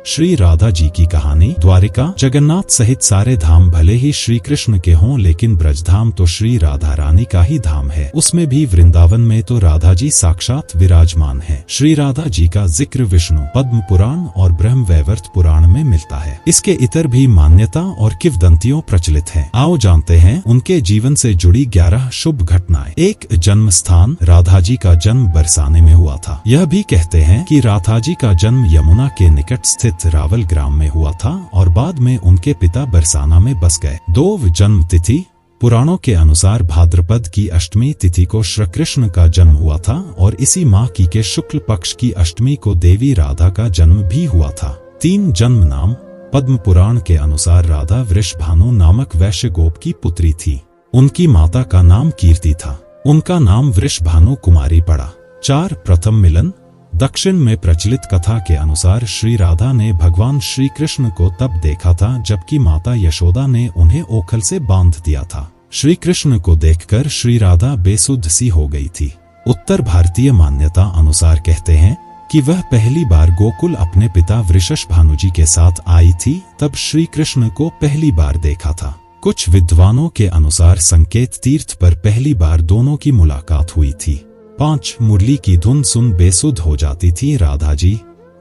श्री राधा जी की कहानी। द्वारिका जगन्नाथ सहित सारे धाम भले ही श्री कृष्ण के हों, लेकिन ब्रजधाम तो श्री राधा रानी का ही धाम है। उसमें भी वृंदावन में तो राधा जी साक्षात विराजमान है। श्री राधा जी का जिक्र विष्णु पद्म पुराण और ब्रह्म वैवर्त पुराण में मिलता है। इसके इतर भी मान्यता और किंवदंतियों प्रचलित हैं। आओ जानते हैं उनके जीवन से जुड़ी 11 शुभ घटनाएं। एक, जन्म स्थान। राधा जी का जन्म बरसाने में हुआ था। यह भी कहते हैं कि राधा जी का जन्म यमुना के निकट स्थित रावल ग्राम में हुआ था और बाद में उनके पिता बरसाना में बस गए। 2, जन्म तिथि। पुराणों के अनुसार भाद्रपद की अष्टमी तिथि को श्री कृष्ण का जन्म हुआ था और इसी माह की के शुक्ल पक्ष की अष्टमी को देवी राधा का जन्म भी हुआ था। 3, जन्म नाम। पद्म पुराण के अनुसार राधा वृषभानु नामक वैश्य गोप की पुत्री थी। उनकी माता का नाम कीर्ति था। उनका नाम वृषभानु कुमारी पड़ा। 4, प्रथम मिलन। दक्षिण में प्रचलित कथा के अनुसार श्री राधा ने भगवान श्री कृष्ण को तब देखा था जबकि माता यशोदा ने उन्हें ओखल से बांध दिया था। श्री कृष्ण को देखकर श्री राधा बेसुध सी हो गई थी। उत्तर भारतीय मान्यता अनुसार कहते हैं कि वह पहली बार गोकुल अपने पिता वृषभानु जी के साथ आई थी, तब श्री कृष्ण को पहली बार देखा था। कुछ विद्वानों के अनुसार संकेत तीर्थ पर पहली बार दोनों की मुलाकात हुई थी। 5, मुरली की धुन सुन बेसुध हो जाती थी राधा जी।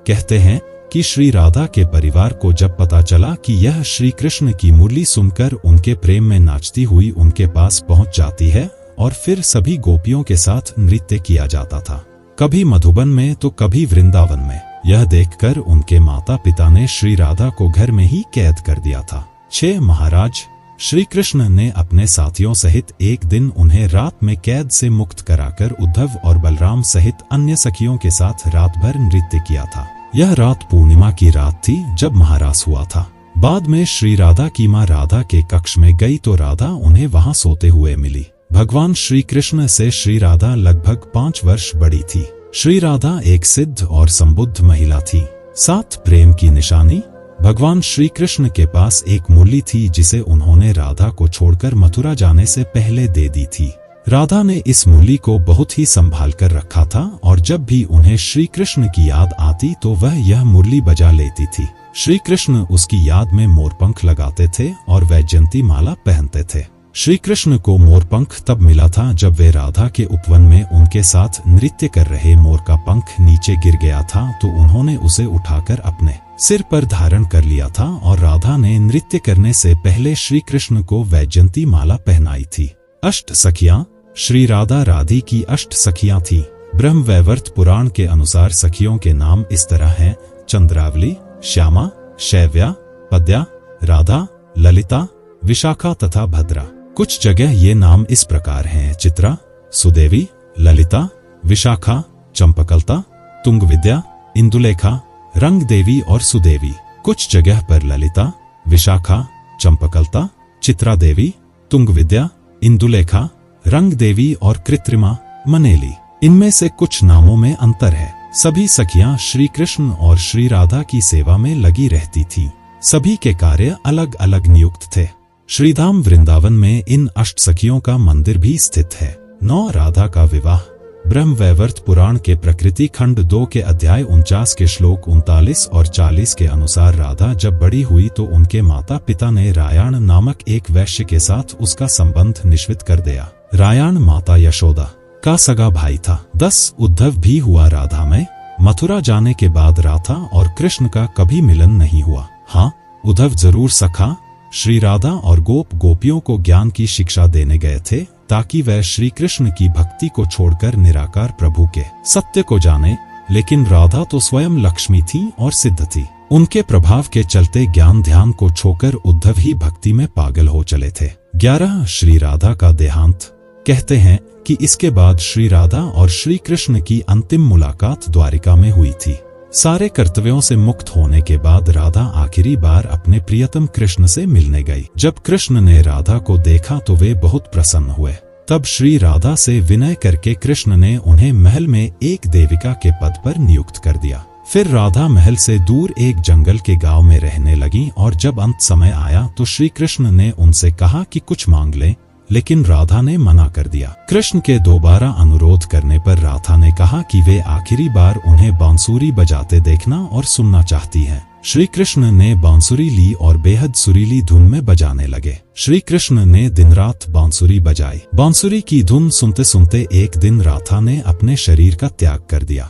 कहते हैं कि श्री राधा के परिवार को जब पता चला कि यह श्री कृष्ण की मुरली सुनकर उनके प्रेम में नाचती हुई उनके पास पहुंच जाती है और फिर सभी गोपियों के साथ नृत्य किया जाता था, कभी मधुबन में तो कभी वृंदावन में। यह देखकर उनके माता पिता ने श्री राधा को घर में ही कैद कर दिया था। 6, महाराज। श्री कृष्ण ने अपने साथियों सहित एक दिन उन्हें रात में कैद से मुक्त कराकर उद्धव और बलराम सहित अन्य सखियों के साथ रात भर नृत्य किया था। यह रात पूर्णिमा की रात थी जब महारास हुआ था। बाद में श्री राधा की मां राधा के कक्ष में गई तो राधा उन्हें वहां सोते हुए मिली। भगवान श्री कृष्ण से श्री राधा लगभग 5 वर्ष बड़ी थी। श्री राधा एक सिद्ध और संबुद्ध महिला थी। 7, प्रेम की निशानी। भगवान श्री कृष्ण के पास एक मुरली थी जिसे उन्होंने राधा को छोड़कर मथुरा जाने से पहले दे दी थी। राधा ने इस मुरली को बहुत ही संभाल कर रखा था और जब भी उन्हें श्री कृष्ण की याद आती तो वह यह मुरली बजा लेती थी। श्री कृष्ण उसकी याद में मोरपंख लगाते थे और वैजयंती माला पहनते थे। श्री कृष्ण को मोरपंख तब मिला था जब वे राधा के उपवन में उनके साथ नृत्य कर रहे मोर का पंख नीचे गिर गया था तो उन्होंने उसे उठाकर अपने सिर पर धारण कर लिया था और राधा ने नृत्य करने से पहले श्री कृष्ण को वैजयंती माला पहनाई थी। 8 सखियां। श्री राधा राधी की 8 सखियां थी। ब्रह्म वैवर्त पुराण के अनुसार सखियों के नाम इस तरह हैं: चंद्रावली, श्यामा, शैव्या, पद्या, राधा, ललिता, विशाखा तथा भद्रा। कुछ जगह ये नाम इस प्रकार हैं: चित्रा, सुदेवी, ललिता, विशाखा, चंपकलता, तुंगविद्या, इंदुलेखा, रंग देवी और सुदेवी। कुछ जगह पर ललिता, विशाखा, चंपकलता, चित्रा देवी, तुंगविद्या, इंदुलेखा, रंग देवी और कृत्रिमा, मनेली। इनमें से कुछ नामों में अंतर है। सभी सखियां श्री कृष्ण और श्री राधा की सेवा में लगी रहती थीं। सभी के कार्य अलग अलग नियुक्त थे। श्रीधाम वृंदावन में इन 8 सखियों का मंदिर भी स्थित है। 9, राधा का विवाह। ब्रह्म वैवर्त पुराण के प्रकृति खंड 2 के अध्याय 49 के श्लोक 39 और 40 के अनुसार राधा जब बड़ी हुई तो उनके माता पिता ने रायाण नामक एक वैश्य के साथ उसका संबंध निश्चित कर दिया। रायाण माता यशोदा का सगा भाई था। 10, उद्धव भी हुआ राधा में। मथुरा जाने के बाद राधा और कृष्ण का कभी मिलन नहीं हुआ। हाँ, उद्धव जरूर सखा श्री राधा और गोपियों को ज्ञान की शिक्षा देने गए थे ताकि वह श्री कृष्ण की भक्ति को छोड़कर निराकार प्रभु के सत्य को जाने, लेकिन राधा तो स्वयं लक्ष्मी थी और सिद्ध थी। उनके प्रभाव के चलते ज्ञान ध्यान को छोड़कर उद्धव ही भक्ति में पागल हो चले थे। 11, श्री राधा का देहांत। कहते हैं कि इसके बाद श्री राधा और श्री कृष्ण की अंतिम मुलाकात द्वारिका में हुई थी। सारे कर्तव्यों से मुक्त होने के बाद राधा आखिरी बार अपने प्रियतम कृष्ण से मिलने गई। जब कृष्ण ने राधा को देखा तो वे बहुत प्रसन्न हुए। तब श्री राधा से विनय करके कृष्ण ने उन्हें महल में एक देविका के पद पर नियुक्त कर दिया। फिर राधा महल से दूर एक जंगल के गांव में रहने लगी और जब अंत समय आया तो श्री कृष्ण ने उनसे कहा कि कुछ मांग लें, लेकिन राधा ने मना कर दिया। कृष्ण के दोबारा अनुरोध करने पर राधा ने कहा कि वे आखिरी बार उन्हें बांसुरी बजाते देखना और सुनना चाहती हैं। श्री कृष्ण ने बांसुरी ली और बेहद सुरीली धुन में बजाने लगे। श्री कृष्ण ने दिन रात बांसुरी बजाई। बांसुरी की धुन सुनते सुनते एक दिन राधा ने अपने शरीर का त्याग कर दिया।